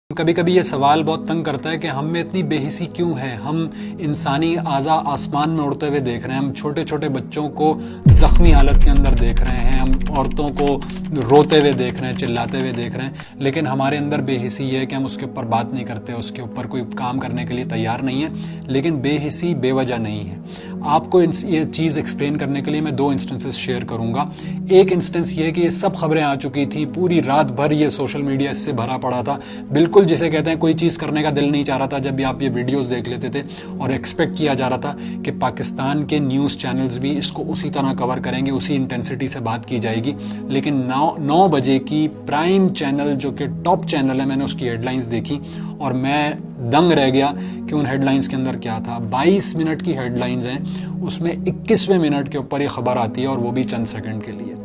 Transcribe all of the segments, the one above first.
کبھی کبھی یہ سوال بہت تنگ کرتا ہے کہ ہم میں اتنی بے حسی کیوں ہے. ہم انسانی اعضاء آسمان میں اڑتے ہوئے دیکھ رہے ہیں, ہم چھوٹے چھوٹے بچوں کو زخمی حالت کے اندر دیکھ رہے ہیں, ہم عورتوں کو روتے ہوئے دیکھ رہے ہیں, چلاتے ہوئے دیکھ رہے ہیں, لیکن ہمارے اندر بے حسی یہ ہے کہ ہم اس کے اوپر بات نہیں کرتے, اس کے اوپر کوئی کام کرنے کے لیے تیار نہیں ہیں. لیکن بے حسی بے وجہ نہیں ہے. آپ کو یہ چیز ایکسپلین کرنے کے لیے میں 2 انسٹنسز شیئر کروں گا. ایک انسٹنس یہ ہے کہ یہ سب خبریں آ چکی تھیں, پوری رات بھر یہ سوشل میڈیا اس سے بھرا پڑا تھا, بالکل جسے کہتے ہیں کوئی چیز کرنے کا دل نہیں چاہ رہا تھا جب بھی آپ یہ ویڈیوز دیکھ لیتے تھے, اور ایکسپیکٹ کیا جا رہا تھا کہ پاکستان کے نیوز چینلز بھی اس کو اسی طرح کور کریں گے, اسی انٹینسٹی سے بات کی جائے گی. لیکن 9 بجے کی پرائم چینل جو کہ ٹاپ چینل ہے, میں نے اس کی ہیڈ لائنز دیکھی اور میں دنگ رہ گیا کہ ان ہیڈ لائنز کے اندر کیا تھا. 22 منٹ کی ہیڈ لائنز ہیں, اس میں 21ویں منٹ کے اوپر یہ خبر آتی ہے, اور وہ بھی چند سیکنڈ کے لیے.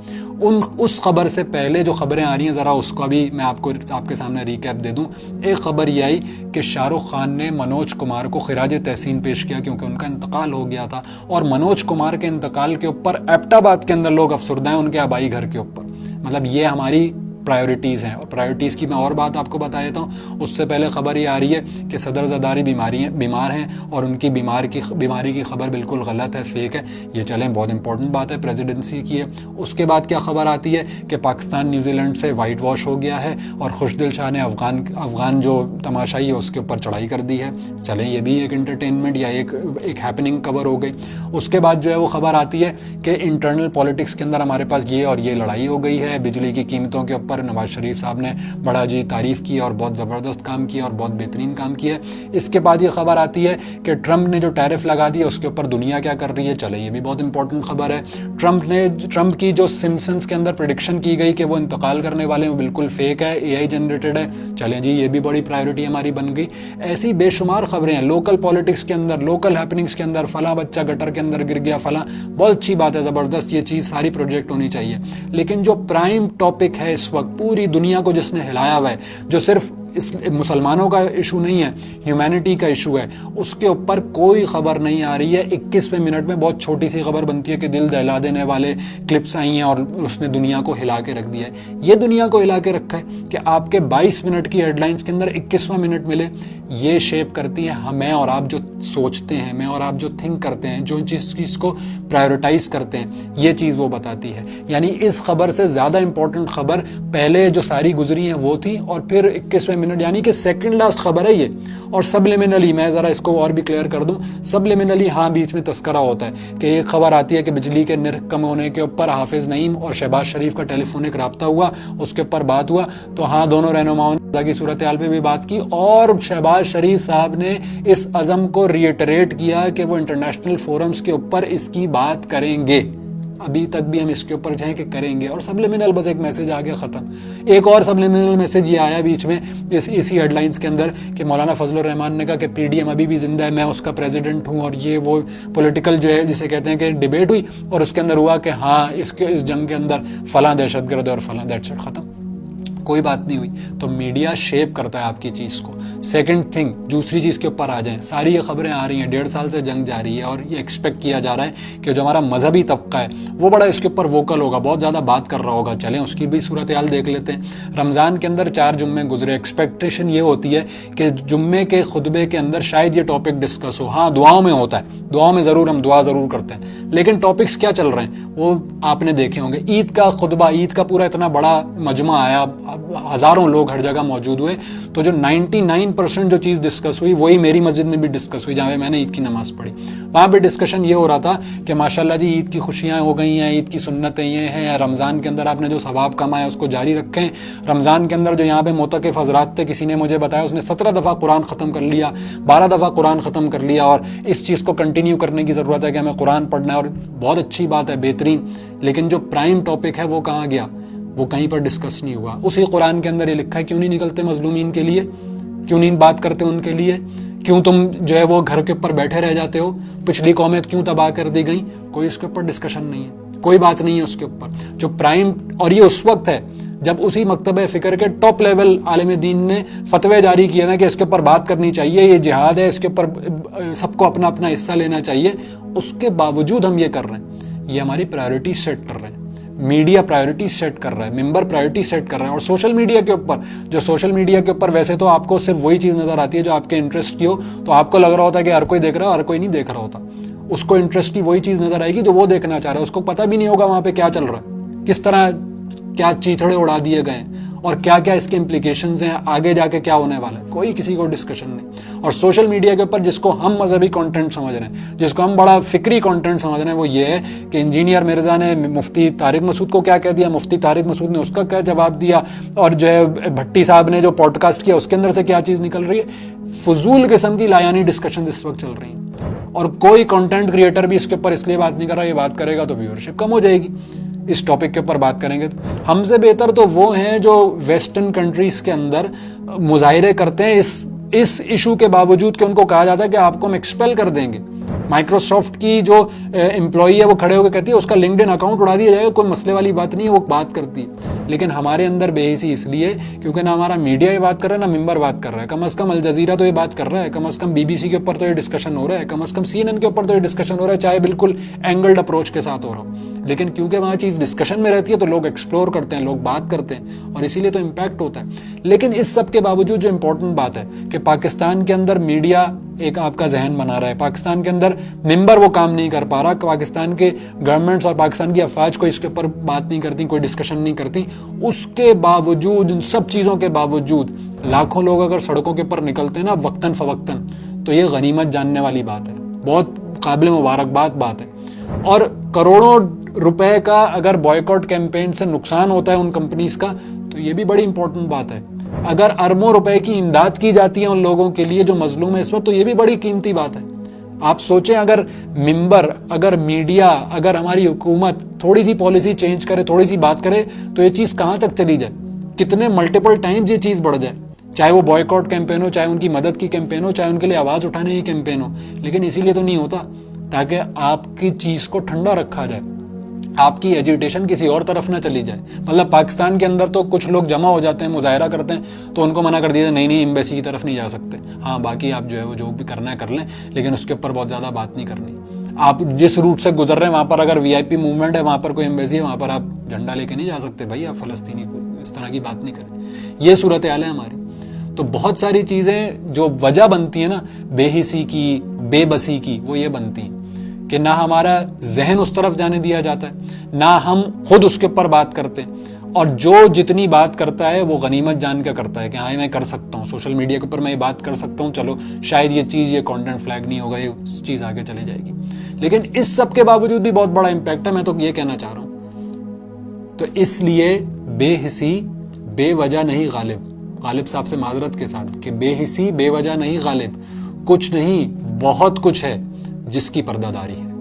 اس خبر سے پہلے جو خبریں آ رہی ہیں ذرا اس کو بھی میں آپ کے سامنے ریکیپ دے دوں. ایک خبر یہ آئی کہ شاہ رخ خان نے منوج کمار کو خراج تحسین پیش کیا کیونکہ ان کا انتقال ہو گیا تھا, اور منوج کمار کے انتقال کے اوپر ایبٹ آباد کے اندر لوگ افسردہ ہیں ان کے آبائی گھر کے اوپر. مطلب یہ ہماری پرائیورٹیز ہیں, اور پرائیورٹیز کی میں اور بات آپ کو بتا دیتا ہوں. اس سے پہلے خبر یہ آ رہی ہے کہ صدر زرداری بیمار ہیں, اور ان کی بیماری کی خبر بالکل غلط ہے, فیک ہے. یہ چلیں بہت امپورٹنٹ بات ہے, پریزیڈنسی کی ہے. اس کے بعد کیا خبر آتی ہے کہ پاکستان نیوزی لینڈ سے وائٹ واش ہو گیا ہے, اور خوشدل شاہ نے افغان جو تماشائی ہے اس کے اوپر چڑھائی کر دی ہے. چلیں یہ بھی ایک انٹرٹینمنٹ یا ایک ہیپننگ کور ہو گئی. اس کے بعد جو ہے وہ خبر آتی ہے کہ انٹرنل پالیٹکس کے اندر ہمارے پاس یہ اور یہ لڑائی ہو گئی ہے, بجلی کی قیمتوں کے اوپر نواز شریف صاحب نے بڑا تعریف کی اور بہت زبردست کام کیا اور بہت بہترین کام کیا. اس کے بعد یہ خبر آتی ہے کہ ٹرمپ نے جو ٹیرف لگا دیا اس کے اوپر دنیا کیا کر رہی ہے. چلے یہ بھی بہت امپورٹنٹ خبر ہے. ٹرمپ کی جو سمپسنس کے اندر پریڈکشن کی گئی کہ وہ انتقال کرنے والے ہیں بالکل فیک ہے, اے آئی جنریٹڈ ہے. چلیں جی یہ بھی بڑی پرائیورٹی ہماری بن گئی. ایسی بے شمار خبریں ہیں لوکل پالیٹکس کے اندر, لوکل ہیپننگس کے اندر, فلاں بچہ گٹر کے اندر گر گیا, فلاں. بہت اچھی بات ہے, زبردست, یہ چیز ساری پروجیکٹ ہونی چاہیے. لیکن جو پرائم ٹاپک ہے اس وقت پوری دنیا کو جس نے ہلایا ہوا ہے, جو صرف اس مسلمانوں کا ایشو نہیں ہے, ہیومینٹی کا ایشو ہے, اس کے اوپر کوئی خبر نہیں آ رہی ہے. 21ویں منٹ میں بہت چھوٹی سی خبر بنتی ہے کہ دل دہلا دینے والے کلپس آئی ہیں اور اس نے دنیا کو ہلا کے رکھ دیا ہے. یہ دنیا کو ہلا کے رکھا ہے کہ آپ کے 22 منٹ کی ہیڈ لائنز کے اندر 21واں منٹ ملے. یہ شیپ کرتی ہے ہمیں اور آپ جو سوچتے ہیں, میں اور آپ جو تھنک کرتے ہیں, جو چیز کو پرائیورٹائز کرتے ہیں, یہ چیز وہ بتاتی ہے. یعنی اس خبر سے زیادہ امپورٹنٹ خبر پہلے جو ساری گزری ہیں وہ تھی, اور پھر 21ویں منٹ یعنی کہ سیکنڈ لاسٹ خبر ہے یہ. اور سبلیمنلی میں ذرا اس کو اور بھی کلیئر کر دوں, سبلیمنلی ہاں بیچ میں تذکرہ ہوتا ہے کہ ایک خبر آتی ہے کہ بجلی کے نرخ کم ہونے کے اوپر حافظ نعیم اور شہباز شریف کا ٹیلی فونک رابطہ ہوا, اس کے اوپر بات ہوا. تو ہاں دونوں رہنماؤں نے کی صورتحال پہ بھی بات کی, اور شہباز شریف صاحب نے اس عزم کو ریٹریٹ کیا کہ وہ انٹرنیشنل فورمز کے اوپر اس کی بات کریں گے. ابھی تک بھی ہم اس کے اوپر جائیں کہ کریں گے, اور سبلیمنل بس ایک میسج آ گیا, ختم. ایک اور سبلیمنل میسج یہ آیا بیچ میں اسی ہیڈ لائنز کے اندر کہ مولانا فضل الرحمان نے کہا کہ پی ڈی ایم ابھی بھی زندہ ہے, میں اس کا پریزیڈنٹ ہوں, اور یہ وہ پولیٹیکل جو ہے جسے کہتے ہیں کہ ڈیبیٹ ہوئی, اور اس کے اندر ہوا کہ ہاں اس جنگ کے اندر فلاں دہشت گرد اور فلاں دیٹس اٹ, ختم. کوئی بات نہیں ہوئی. تو میڈیا شیپ کرتا ہے آپ کی چیز کو. سیکنڈ تھنگ, دوسری چیز کے اوپر آ جائیں. ساری یہ خبریں آ رہی ہیں, 1.5 سال سے جنگ جاری ہے, اور یہ ایکسپیکٹ کیا جا رہا ہے کہ جو ہمارا مذہبی طبقہ ہے وہ بڑا اس کے اوپر ووکل ہوگا, بہت زیادہ بات کر رہا ہوگا. چلیں اس کی بھی صورتحال دیکھ لیتے ہیں. رمضان کے اندر 4 جمعے گزرے, ایکسپیکٹیشن یہ ہوتی ہے کہ جمعے کے خطبے کے اندر شاید یہ ٹاپک ڈسکس ہو. ہاں دعاؤں میں ہوتا ہے, دعاؤں میں ضرور ہم دعا ضرور کرتے ہیں, لیکن ٹاپکس کیا چل رہے ہیں وہ آپ نے دیکھے ہوں گے. عید کا خطبہ, عید کا پورا اتنا بڑا مجمع آیا, ہزاروں لوگ ہر جگہ موجود ہوئے, تو جو 99% جو چیز ڈسکس ہوئی وہی میری مسجد میں بھی ڈسکس ہوئی جہاں پہ میں نے عید کی نماز پڑھی. وہاں پہ ڈسکشن یہ ہو رہا تھا کہ ماشاءاللہ جی عید کی خوشیاں ہو گئی ہیں, عید کی سنتیں یہ ہیں, رمضان کے اندر آپ نے جو ثواب کمایا اس کو جاری رکھیں. رمضان کے اندر جو یہاں پہ معتکف حضرات تھے, کسی نے مجھے بتایا اس نے 17 دفعہ قرآن ختم کر لیا, 12 دفعہ قرآن ختم کر لیا, اور اس چیز کو کنٹینیو کرنے کی ضرورت ہے کہ ہمیں قرآن پڑھنا ہے, اور بہت اچھی بات ہے, بہترین. لیکن جو پرائم ٹاپک ہے وہ کہاں گیا, وہ کہیں پر ڈسکس نہیں ہوا. اسی قرآن کے اندر یہ لکھا ہے کیوں نہیں نکلتے مظلومین کے لیے, کیوں نہیں بات کرتے ان کے لیے, کیوں تم جو ہے وہ گھر کے اوپر بیٹھے رہ جاتے ہو, پچھلی قومیں کیوں تباہ کر دی گئیں. کوئی اس کے اوپر ڈسکشن نہیں ہے, کوئی بات نہیں ہے اس کے اوپر. جو پرائم, اور یہ اس وقت ہے جب اسی مکتبہ فکر کے ٹاپ لیول عالم دین نے فتوے جاری کیے نا کہ اس کے اوپر بات کرنی چاہیے, یہ جہاد ہے, اس کے اوپر سب کو اپنا اپنا حصہ لینا چاہیے. اس کے باوجود ہم یہ کر رہے ہیں, یہ ہماری پرائیورٹی سیٹ کر رہے ہیں. میڈیا پرائیورٹی سیٹ کر رہا ہے, ممبر پرائیورٹی سیٹ کر رہا ہے. اور سوشل میڈیا کے اوپر ویسے تو آپ کو صرف وہی چیز نظر آتی ہے جو آپ کے انٹرسٹ کی ہو, تو آپ کو لگ رہا ہوتا ہے کہ ہر کوئی دیکھ رہا ہے, ہر کوئی نہیں دیکھ رہا ہوتا. اس کو انٹرسٹ کی وہی چیز نظر آئے گی جو وہ دیکھنا چاہ رہا ہے. اس کو پتہ بھی نہیں ہوگا وہاں پہ کیا چل رہا ہے, کس طرح کیا چیتھڑے اڑا دیے گئے ہیں, اور کیا کیا اس کے امپلیکیشنز ہیں, آگے جا کے کیا ہونے والا ہے. کوئی کسی کو ڈسکشن نہیں. اور سوشل میڈیا کے اوپر جس کو ہم مذہبی کنٹینٹ سمجھ رہے ہیں, جس کو ہم بڑا فکری کنٹینٹ سمجھ رہے ہیں, وہ یہ ہے کہ انجینئر مرزا نے مفتی طارق مسعود کو کیا کہہ دیا, مفتی طارق مسعود نے اس کا کیا جواب دیا, اور جو ہے بھٹی صاحب نے جو پوڈ کاسٹ کیا اس کے اندر سے کیا چیز نکل رہی ہے. فضول قسم کی لایانی ڈسکشن اس وقت چل رہی ہیں. اور کوئی کنٹینٹ کریٹر بھی اس کے اوپر اس لیے بات نہیں کر رہا, یہ بات کرے گا تو ویورشپ کم ہو جائے گی. اس ٹاپک کے اوپر بات کریں گے تو ہم سے بہتر تو وہ ہیں جو ویسٹرن کنٹریز کے اندر مظاہرے کرتے ہیں اس ایشو کے باوجود کہ ان کو کہا جاتا ہے کہ آپ کو ہم ایکسپیل کر دیں گے. مائکروسافٹ کی جو امپلائی ہے وہ کھڑے ہو کے کہتی ہے اس کا لنکڈ ان اکاؤنٹ اڑا دیا جائے گا, کوئی مسئلے والی بات نہیں ہے, وہ بات کرتی ہے. لیکن ہمارے اندر بے حسی اس لیے کیونکہ نہ ہمارا میڈیا یہ بات کر رہا ہے, نہ ممبر بات کر رہا ہے. کم از کم الجزیرہ تو یہ بات کر رہا ہے, کم از کم BBC کے اوپر تو یہ ڈسکشن ہو رہا ہے, کم از کم CNN کے اوپر تو یہ ڈسکشن ہو رہا ہے, چاہے بالکل اینگلڈ اپروچ کے ساتھ ہو رہا ہو. لیکن کیونکہ وہاں چیز ڈسکشن میں رہتی ہے تو لوگ ایکسپلور کرتے ہیں, لوگ بات کرتے ہیں, اور اسی لیے تو امپیکٹ ہوتا ہے. لیکن اس سب کے باوجود جو امپورٹنٹ بات ہے کہ پاکستان کے اندر میڈیا ایک آپ کا ذہن بنا رہا ہے, پاکستان کے اندر ممبر وہ کام نہیں کر پا رہا, پاکستان کے گورنمنٹس اور پاکستان کی افواج کو اس کے اوپر بات نہیں کرتی, کوئی ڈسکشن نہیں کرتی. اس کے باوجود, ان سب چیزوں کے باوجود لاکھوں لوگ اگر سڑکوں کے اوپر نکلتے ہیں نا وقتاً فوقتاً, تو یہ غنیمت جاننے والی بات ہے, بہت قابل مبارکباد بات ہے. اور کروڑوں روپے کا اگر بوائیکاٹ کیمپین سے نقصان ہوتا ہے ان کمپنیز کا, تو یہ بھی بڑی امپورٹنٹ بات ہے. اگر اربوں روپے کی امداد کی جاتی ہے ان لوگوں کے لیے جو مظلوم ہے اس وقت, تو یہ بھی بڑی قیمتی بات ہے. آپ سوچیں اگر ممبر, اگر میڈیا, اگر ہماری حکومت تھوڑی سی پالیسی چینج کرے, تھوڑی سی بات کرے, تو یہ چیز کہاں تک چلی جائے, کتنے ملٹیپل ٹائمز یہ چیز بڑھ جائے. چاہے وہ بوائیکاٹ کیمپین ہو, چاہے ان کی مدد کی کیمپین ہو, چاہے ان کے لیے آواز اٹھانے کی کیمپین ہو. لیکن اسی لیے تو نہیں ہوتا تاکہ آپ کی چیز کو ٹھنڈا رکھا جائے, آپ کی ایجیٹیشن کسی اور طرف نہ چلی جائے. مطلب پاکستان کے اندر تو کچھ لوگ جمع ہو جاتے ہیں, مظاہرہ کرتے ہیں, تو ان کو منع کر دیا نہیں ایمبیسی کی طرف نہیں جا سکتے. ہاں باقی آپ جو ہے وہ جو بھی کرنا ہے کر لیں, لیکن اس کے اوپر بہت زیادہ بات نہیں کرنی. آپ جس روٹ سے گزر رہے ہیں وہاں پر اگر VIP موومنٹ ہے, وہاں پر کوئی ایمبیسی ہے, وہاں پر آپ جھنڈا لے کے نہیں جا سکتے بھائی, آپ فلسطینی کو اس طرح کی بات نہیں کریں. یہ صورتحال ہے ہماری. تو بہت ساری چیزیں جو وجہ بنتی ہیں نا بے حسی کی, بے بسی کی, وہ یہ بنتی ہیں کہ نہ ہمارا ذہن اس طرف جانے دیا جاتا ہے, نہ ہم خود اس کے اوپر بات کرتے ہیں, اور جو جتنی بات کرتا ہے وہ غنیمت جان کے کرتا ہے کہ ہاں میں کر سکتا ہوں, سوشل میڈیا کے اوپر میں یہ بات کر سکتا ہوں, چلو شاید یہ چیز, یہ کانٹینٹ فلیگ نہیں ہوگا, یہ چیز آگے چلے جائے گی. لیکن اس سب کے باوجود بھی بہت بڑا امپیکٹ ہے, میں تو یہ کہنا چاہ رہا ہوں. تو اس لیے بے حسی بے وجہ نہیں غالب, غالب صاحب سے معذرت کے ساتھ, کہ بے حسی بے وجہ نہیں غالب, کچھ نہیں بہت کچھ ہے جس کی پردہ داری ہے.